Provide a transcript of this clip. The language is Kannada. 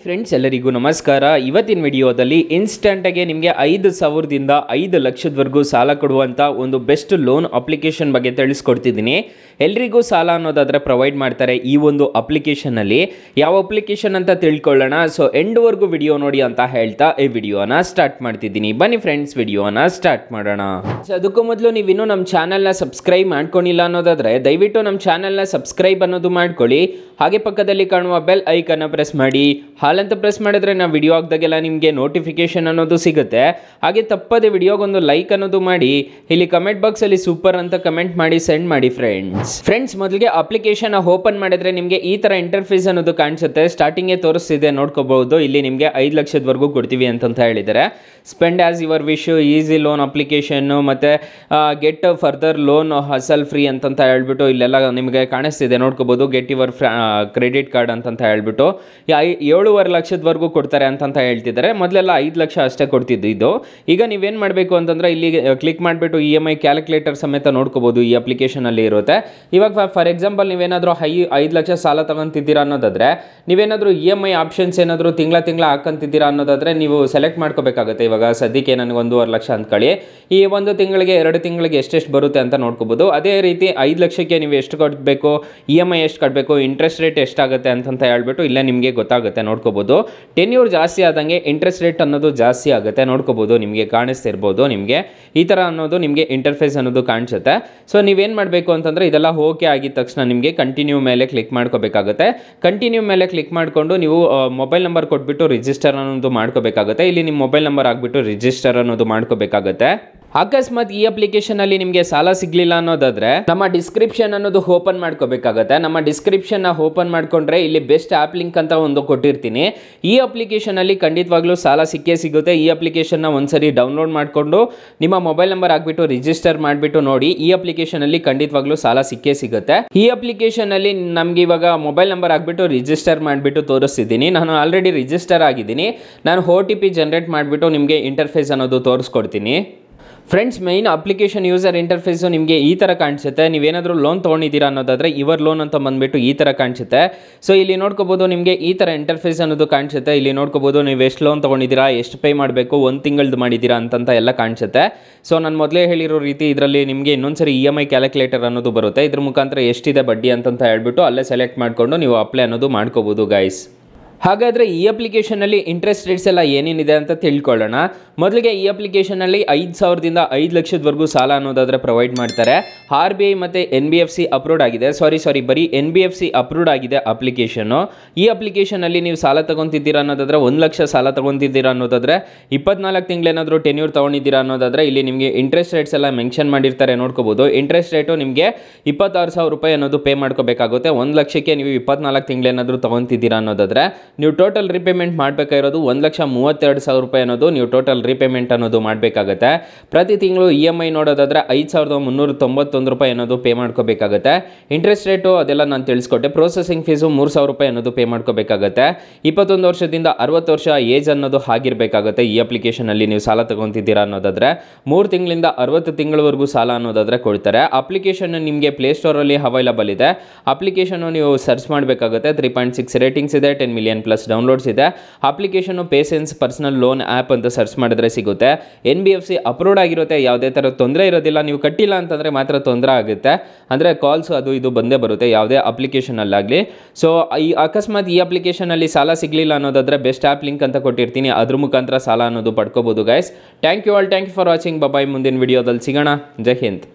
ಫ್ರೆಂಡ್ಸ್ ಎಲ್ಲರಿಗೂ ನಮಸ್ಕಾರ. ಇವತ್ತಿನ ವಿಡಿಯೋದಲ್ಲಿ ಇನ್ಸ್ಟೆಂಟಾಗಿ ನಿಮಗೆ 5,000ದಿಂದ 5 ಲಕ್ಷದವರೆಗೂ ಸಾಲ ಕೊಡುವಂಥ ಒಂದು ಬೆಸ್ಟ್ ಲೋನ್ ಅಪ್ಲಿಕೇಶನ್ ಬಗ್ಗೆ ತಿಳಿಸ್ಕೊಡ್ತಿದ್ದೀನಿ. ಎಲ್ರಿಗೂ ಸಾಲ ಅನ್ನೋದಾದರೆ ಪ್ರೊವೈಡ್ ಮಾಡ್ತಾರೆ ಈ ಒಂದು ಅಪ್ಲಿಕೇಶನಲ್ಲಿ. ಯಾವ ಅಪ್ಲಿಕೇಶನ್ ಅಂತ ತಿಳ್ಕೊಳ್ಳೋಣ. ಸೊ ಎಂಡ್ವರೆಗೂ ವಿಡಿಯೋ ನೋಡಿ ಅಂತ ಹೇಳ್ತಾ ಈ ವಿಡಿಯೋನ ಸ್ಟಾರ್ಟ್ ಮಾಡ್ತಿದ್ದೀನಿ. ಬನ್ನಿ ಫ್ರೆಂಡ್ಸ್, ವಿಡಿಯೋನ ಸ್ಟಾರ್ಟ್ ಮಾಡೋಣ. ಸೊ ಅದಕ್ಕೂ ಮೊದಲು ನೀವು ಇನ್ನೂ ನಮ್ಮ ಚಾನಲ್ನ ಸಬ್ಸ್ಕ್ರೈಬ್ ಮಾಡ್ಕೊಂಡಿಲ್ಲ ಅನ್ನೋದಾದರೆ ದಯವಿಟ್ಟು ನಮ್ಮ ಚಾನಲ್ನ ಸಬ್ಸ್ಕ್ರೈಬ್ ಅನ್ನೋದು ಮಾಡ್ಕೊಳ್ಳಿ. ಹಾಗೆ ಪಕ್ಕದಲ್ಲಿ ಕಾಣುವ ಬೆಲ್ ಐಕನ್ನ ಪ್ರೆಸ್ ಮಾಡಿ. ಹಾಲಂತ ಪ್ರೆಸ್ ಮಾಡಿದ್ರೆ ನಾವು ವಿಡಿಯೋ ಹಾಕಿದಾಗೆಲ್ಲ ನಿಮಗೆ ನೋಟಿಫಿಕೇಶನ್ ಅನ್ನೋದು ಸಿಗುತ್ತೆ. ಹಾಗೆ ತಪ್ಪದೆ ವಿಡಿಯೋಗೊಂದು ಲೈಕ್ ಅನ್ನೋದು ಮಾಡಿ. ಇಲ್ಲಿ ಕಮೆಂಟ್ ಬಾಕ್ಸಲ್ಲಿ ಸೂಪರ್ ಅಂತ ಕಮೆಂಟ್ ಮಾಡಿ ಸೆಂಡ್ ಮಾಡಿ ಫ್ರೆಂಡ್ಸ್. ಮೊದಲಿಗೆ ಅಪ್ಲಿಕೇಶನ್ ಓಪನ್ ಮಾಡಿದ್ರೆ ನಿಮಗೆ ಈ ಥರ ಇಂಟರ್ಫೇಸ್ ಅನ್ನೋದು ಕಾಣಿಸುತ್ತೆ. ಸ್ಟಾರ್ಟಿಂಗೇ ತೋರಿಸ್ತಿದೆ ನೋಡ್ಕೋಬಹುದು. ಇಲ್ಲಿ ನಿಮಗೆ 5 ಲಕ್ಷದವರೆಗೂ ಕೊಡ್ತೀವಿ ಅಂತ ಹೇಳಿದ್ದಾರೆ. Spend as your wish, easy loan application ಮತ್ತು ಗೆಟ್ ಫರ್ದರ್ ಲೋನ್ ಹಸಲ್ ಫ್ರೀ ಅಂತ ಹೇಳ್ಬಿಟ್ಟು ಇಲ್ಲೆಲ್ಲ ನಿಮಗೆ ಕಾಣಿಸ್ತಿದೆ ನೋಡ್ಕೋಬಹುದು. ಗೆಟ್ ಯುವರ್ ಕ್ರೆಡಿಟ್ ಕಾರ್ಡ್ ಅಂತ ಹೇಳ್ಬಿಟ್ಟು 7.5 ಲಕ್ಷದವರೆಗೂ ಕೊಡ್ತಾರೆ ಅಂತ ಹೇಳ್ತಿದ್ದಾರೆ. ಮೊದಲೆಲ್ಲ 5 ಲಕ್ಷ ಅಷ್ಟೇ ಕೊಡ್ತಿದ್ದು ಇದು. ಈಗ ನೀವೇನು ಮಾಡಬೇಕು ಅಂತಂದರೆ ಇಲ್ಲಿ ಕ್ಲಿಕ್ ಮಾಡಿಬಿಟ್ಟು EMI ಕ್ಯಾಲ್ಕುಲೇಟರ್ ಸಮೇತ ನೋಡ್ಕೋಬಹುದು. ಈ ಅಪ್ಲಿಕೇಶನಲ್ಲಿ ಇರುತ್ತೆ. ಇವಾಗ ಫಾರ್ ಎಕ್ಸಾಂಪಲ್ ನೀವೇನಾದರೂ 5 ಲಕ್ಷ ಸಾಲ ತಗೊಂತಿದ್ದೀರಾ ಅನ್ನೋದಾದರೆ, ನೀವೇನಾದರೂ EMI ಆಪ್ಷನ್ಸ್ ಏನಾದರೂ ತಿಂಗಳ ಹಾಕಂತಿದ್ದೀರಾ ಅನ್ನೋದಾದರೆ ನೀವು ಸೆಲೆಕ್ಟ್ ಮಾಡ್ಕೋಬೇಕಾಗುತ್ತೆ. ಇವಾಗ ಸದ್ಯಕ್ಕೆ ನನಗೆ 1.5 ಲಕ್ಷ ಅಂದ್ಕೊಳ್ಳಿ. ಈ ಒಂದು ತಿಂಗಳಿಗೆ 2 ತಿಂಗಳಿಗೆ ಎಷ್ಟೆಷ್ಟು ಬರುತ್ತೆ ಅಂತ ನೋಡ್ಕೋಬಹುದು. ಅದೇ ರೀತಿ 5 ಲಕ್ಷಕ್ಕೆ ನೀವು ಎಷ್ಟು ಕಟ್ಟಬೇಕು, EMI ಎಷ್ಟು ಕಟ್ಟಬೇಕು, ಇಂಟ್ರೆಸ್ಟ್ ರೇಟ್ ಎಷ್ಟಾಗುತ್ತೆ ಅಂತ ಹೇಳ್ಬಿಟ್ಟು ಇಲ್ಲೇ ನಿಮಗೆ ಗೊತ್ತಾಗುತ್ತೆ ನೋಡ್ಕೋಬಹುದು. ಟೆನ್ಯೂರ್ ಜಾಸ್ತಿ ಆದಂಗೆ ಇಂಟ್ರೆಸ್ಟ್ ರೇಟ್ ಅನ್ನೋದು ಜಾಸ್ತಿ ಆಗುತ್ತೆ ನೋಡ್ಕೋಬಹುದು. ನಿಮಗೆ ಕಾಣಿಸ್ತಿರ್ಬೋದು. ನಿಮಗೆ ಈ ಥರ ಅನ್ನೋದು ನಿಮಗೆ ಇಂಟರ್ಫೇಸ್ ಅನ್ನೋದು ಕಾಣಿಸುತ್ತೆ. ಸೊ ನೀವೇನು ಮಾಡಬೇಕು ಅಂತಂದರೆ ಇದೆಲ್ಲ ಓಕೆ ಆಗಿದ ತಕ್ಷಣ ನಿಮಗೆ ಕಂಟಿನ್ಯೂ ಮೇಲೆ ಕ್ಲಿಕ್ ಮಾಡ್ಕೋಬೇಕಾಗುತ್ತೆ. ಕಂಟಿನ್ಯೂ ಮೇಲೆ ಕ್ಲಿಕ್ ಮಾಡಿಕೊಂಡು ನೀವು ಮೊಬೈಲ್ ನಂಬರ್ ಕೊಟ್ಬಿಟ್ಟು ರಿಜಿಸ್ಟರ್ ಅನ್ನೋದು ಮಾಡ್ಕೋಬೇಕಾಗುತ್ತೆ. ಇಲ್ಲಿ ನಿಮ್ಮ ಮೊಬೈಲ್ ನಂಬರ್ ಹಾಕ್ಬಿಟ್ಟು ರಿಜಿಸ್ಟರ್ ಅನ್ನೋದು ಮಾಡ್ಕೋಬೇಕಾಗುತ್ತೆ. ಅಕಸ್ಮಾತ್ ಈ ಅಪ್ಲಿಕೇಶನಲ್ಲಿ ನಿಮಗೆ ಸಾಲ ಸಿಗಲಿಲ್ಲ ಅನ್ನೋದಾದರೆ ನಮ್ಮ ಡಿಸ್ಕ್ರಿಪ್ಷನ್ ಅನ್ನೋದು ಓಪನ್ ಮಾಡ್ಕೋಬೇಕಾಗತ್ತೆ. ನಮ್ಮ ಡಿಸ್ಕ್ರಿಪ್ಷನ್ನ ಓಪನ್ ಮಾಡಿಕೊಂಡ್ರೆ ಇಲ್ಲಿ ಬೆಸ್ಟ್ ಆ್ಯಪ್ ಲಿಂಕ್ ಅಂತ ಒಂದು ಕೊಟ್ಟಿರ್ತೀನಿ. ಈ ಅಪ್ಲಿಕೇಶನಲ್ಲಿ ಖಂಡಿತವಾಗ್ಲೂ ಸಾಲ ಸಿಕ್ಕೇ ಸಿಗುತ್ತೆ. ಈ ಅಪ್ಲಿಕೇಶನ್ನ ಒಂದ್ಸರಿ ಡೌನ್ಲೋಡ್ ಮಾಡಿಕೊಂಡು ನಿಮ್ಮ ಮೊಬೈಲ್ ನಂಬರ್ ಹಾಕ್ಬಿಟ್ಟು ರಿಜಿಸ್ಟರ್ ಮಾಡಿಬಿಟ್ಟು ನೋಡಿ. ಈ ಅಪ್ಲಿಕೇಶನಲ್ಲಿ ಖಂಡಿತವಾಗ್ಲೂ ಸಾಲ ಸಿಕ್ಕೇ ಸಿಗುತ್ತೆ. ಈ ಅಪ್ಲಿಕೇಶನಲ್ಲಿ ನಮಗೆ ಇವಾಗ ಮೊಬೈಲ್ ನಂಬರ್ ಹಾಕ್ಬಿಟ್ಟು ರಿಜಿಸ್ಟರ್ ಮಾಡಿಬಿಟ್ಟು ತೋರಿಸ್ತಿದ್ದೀನಿ. ನಾನು ಆಲ್ರೆಡಿ ರಿಜಿಸ್ಟರ್ ಆಗಿದ್ದೀನಿ. ನಾನು OTP ಜನರೇಟ್ ಮಾಡಿಬಿಟ್ಟು ನಿಮಗೆ ಇಂಟರ್ಫೇಸ್ ಅನ್ನೋದು ತೋರಿಸ್ಕೊಡ್ತೀನಿ. Friends, main application user interphase ನಿಮಗೆ ಈ ಥರ ಕಾಣಿಸುತ್ತೆ. ನೀವೇನಾದರೂ ಲೋನ್ ತೊಗೊಂಡಿದ್ದೀರಾ ಅನ್ನೋದಾದರೆ ಯುವರ್ ಲೋನ್ ಅಂತ ಬಂದುಬಿಟ್ಟು ಈ ಥರ ಕಾಣಿಸುತ್ತೆ. ಸೊ ಇಲ್ಲಿ ನೋಡ್ಕೋಬೋದು ನಿಮಗೆ ಈ ಥರ ಇಂಟರ್ಫೇಸ್ ಅನ್ನೋದು ಕಾಣಿಸುತ್ತೆ. ಇಲ್ಲಿ ನೋಡ್ಕೋಬೋದು ನೀವು ಎಷ್ಟು ಲೋನ್ ತೊಗೊಂಡಿದ್ದೀರಾ, ಎಷ್ಟು ಪೇ ಮಾಡಬೇಕು, 1 ತಿಂಗಳದ್ದು ಮಾಡಿದ್ದೀರಾ ಅಂತ ಎಲ್ಲ ಕಾಣಿಸುತ್ತೆ. ಸೊ ನಾನು ಮೊದಲೇ ಹೇಳಿರೋ ರೀತಿ ಇದರಲ್ಲಿ ನಿಮಗೆ ಇನ್ನೊಂದ್ಸರಿ EMI ಕ್ಯಾಲ್ಕುಲೇಟರ್ ಅನ್ನೋದು ಬರುತ್ತೆ. ಇದ್ರ ಮುಖಾಂತರ ಎಷ್ಟಿದೆ ಬಡ್ಡಿ ಅಂತ ಹೇಳ್ಬಿಟ್ಟು ಅಲ್ಲೇ ಸೆಲೆಕ್ಟ್ ಮಾಡಿಕೊಂಡು ನೀವು ಅಪ್ಲೈ ಅನ್ನೋದು ಮಾಡ್ಕೋಬೋದು ಗೈಸ್. ಹಾಗಾದರೆ ಈ ಅಪ್ಲಿಕೇಶನಲ್ಲಿ ಇಂಟ್ರೆಸ್ಟ್ ರೇಟ್ಸ್ ಎಲ್ಲ ಏನೇನಿದೆ ಅಂತ ತಿಳ್ಕೊಳ್ಳೋಣ. ಮೊದಲಿಗೆ ಈ ಅಪ್ಲಿಕೇಶನಲ್ಲಿ 5,000ದಿಂದ 5 ಲಕ್ಷದವರೆಗೂ ಸಾಲ ಅನ್ನೋದಾದರೆ ಪ್ರೊವೈಡ್ ಮಾಡ್ತಾರೆ. RBI ಮತ್ತು NBFC ಅಪ್ರೂವ್ಡ್ ಆಗಿದೆ. ಬರೀ NBFC ಅಪ್ರೂವ್ಡ್ ಆಗಿದೆ ಅಪ್ಲಿಕೇಶನು. ಈ ಅಪ್ಲಿಕೇಶನಲ್ಲಿ ನೀವು ಸಾಲ ತೊಗೊತಿದ್ದೀರಾ ಅನ್ನೋದಾದರೆ 1 ಲಕ್ಷ ಸಾಲ ತೊಗೊತಿದ್ದೀರಾ ಅನ್ನೋದಾದರೆ 24 ತಿಂಗಳೇನಾದರೂ ಟೆನ್ಯೂರ್ ತೊಗೊಂಡಿದ್ದೀರಾ ಅನ್ನೋದಾದರೆ ಇಲ್ಲಿ ನಿಮಗೆ ಇಂಟ್ರೆಸ್ಟ್ ರೇಟ್ಸ್ ಎಲ್ಲ ಮೆನ್ಷನ್ ಮಾಡಿರ್ತಾರೆ ನೋಡ್ಕೋಬೋದು. ಇಂಟ್ರೆಸ್ಟ್ ರೇಟು ನಿಮಗೆ 26,000 ರೂಪಾಯಿ ಅನ್ನೋದು ಪೇ ಮಾಡ್ಕೋಬೇಕಾಗುತ್ತೆ. 1 ಲಕ್ಷಕ್ಕೆ ನೀವು 24 ತಿಂಗಳೇನಾದರೂ ತೊಗೊತಿದ್ದೀರಾ ಅನ್ನೋದಾದರೆ ನೀವು ಟೋಟಲ್ ರಿಪೇಮೆಂಟ್ ಮಾಡಬೇಕಾಗಿರೋದು 1,32,000 ರೂಪಾಯಿ ಅನ್ನೋದು ನೀವು ಟೋಟಲ್ ರಿಪೇಮೆಂಟ್ ಅನ್ನೋದು ಮಾಡಬೇಕಾಗುತ್ತೆ. ಪ್ರತಿ ತಿಂಗಳು EMI ನೋಡೋದಾದರೆ 5,391 ರೂಪಾಯಿ ಅನ್ನೋದು ಪೇ ಮಾಡ್ಕೋಬೇಕಾಗುತ್ತೆ. ಇಂಟ್ರೆಸ್ಟ್ ರೇಟು ಅದೆಲ್ಲ ನಾನು ತಿಳಿಸ್ಕೊಟ್ಟೆ. ಪ್ರೊಸೆಸಿಂಗ್ ಫೀಸು 3,000 ರೂಪಾಯಿ ಅನ್ನೋದು ಪೇ ಮಾಡ್ಕೋಬೇಕಾಗುತ್ತೆ. 21 ವರ್ಷದಿಂದ 60 ವರ್ಷ ಏಜ್ ಅನ್ನೋದು ಆಗಿರಬೇಕಾಗುತ್ತೆ. ಈ ಅಪ್ಲಿಕೇಶನಲ್ಲಿ ನೀವು ಸಾಲ ತಗೊತಿದ್ದೀರಾ ಅನ್ನೋದಾದರೆ 3 ತಿಂಗಳಿಂದ 60 ತಿಂಗಳವರೆಗೂ ಸಾಲ ಅನ್ನೋದಾದರೆ ಕೊಡ್ತಾರೆ. ಅಪ್ಲಿಕೇಶನ್ ನಿಮಗೆ ಪ್ಲೇಸ್ಟೋರಲ್ಲಿ ಅವೈಲಬಲ್ ಇದೆ. ಅಪ್ಲಿಕೇಶನ್ನು ನೀವು ಸರ್ಚ್ ಮಾಡಬೇಕಾಗುತ್ತೆ. 3.6 ರೇಟಿಂಗ್ಸ್ ಇದೆ, 10 ಮಿಲಿಯನ್ ಪ್ಲಸ್ ಡೌನ್ಲೋಡ್ಸ್ ಇದೆ. Application patience personal loan app ಅಂತ ಸರ್ಚ್ ಮಾಡಿದ್ರೆ ಸಿಗುತ್ತೆ. NBFC ಅಪ್ರೂವ್ಡ್ ಆಗಿರುತ್ತೆ. ಯಾವುದೇ ಥರ ತೊಂದರೆ ಇರೋದಿಲ್ಲ. ನೀವು ಕಟ್ಟಿಲ್ಲ ಅಂತಂದರೆ ಮಾತ್ರ ತೊಂದರೆ ಆಗುತ್ತೆ. ಅಂದರೆ ಕಾಲ್ಸ್ ಅದು ಇದು ಬಂದೇ ಬರುತ್ತೆ ಯಾವುದೇ ಅಪ್ಲಿಕೇಶನಲ್ಲಾಗಲಿ. ಸೊ ಅಕಸ್ಮಾತ್ ಈ ಅಪ್ಲಿಕೇಶನಲ್ಲಿ ಸಾಲ ಸಿಗಲಿಲ್ಲ ಅನ್ನೋದಾದರೆ ಬೆಸ್ಟ್ ಆ್ಯಪ್ ಲಿಂಕ್ ಅಂತ ಕೊಟ್ಟಿರ್ತೀನಿ. ಅದ್ರ ಮುಖಾಂತರ ಸಾಲ ಅನ್ನೋದು ಪಡ್ಕೋಬೋದು guys. Thank you for watching. Bye. ಮುಂದಿನ ವಿಡಿಯೋದಲ್ಲಿ ಸಿಗೋಣ. ಜೈ ಹಿಂದ್.